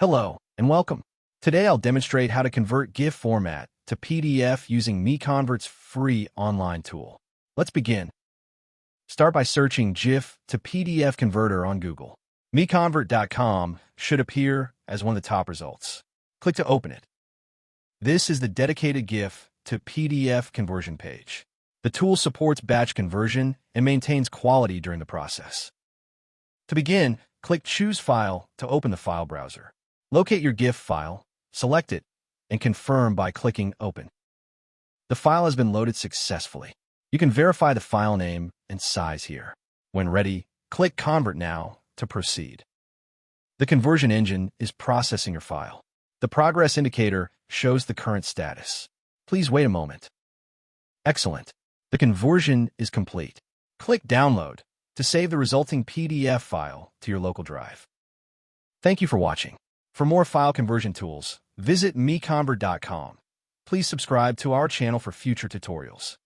Hello, and welcome. Today I'll demonstrate how to convert GIF format to PDF using MiConvert's free online tool. Let's begin. Start by searching GIF to PDF converter on Google. MiConvert.com should appear as one of the top results. Click to open it. This is the dedicated GIF to PDF conversion page. The tool supports batch conversion and maintains quality during the process. To begin, click Choose File to open the file browser. Locate your GIF file, select it, and confirm by clicking Open. The file has been loaded successfully. You can verify the file name and size here. When ready, click Convert Now to proceed. The conversion engine is processing your file. The progress indicator shows the current status. Please wait a moment. Excellent. The conversion is complete. Click Download to save the resulting PDF file to your local drive. Thank you for watching. For more file conversion tools, visit MiConvert.com. Please subscribe to our channel for future tutorials.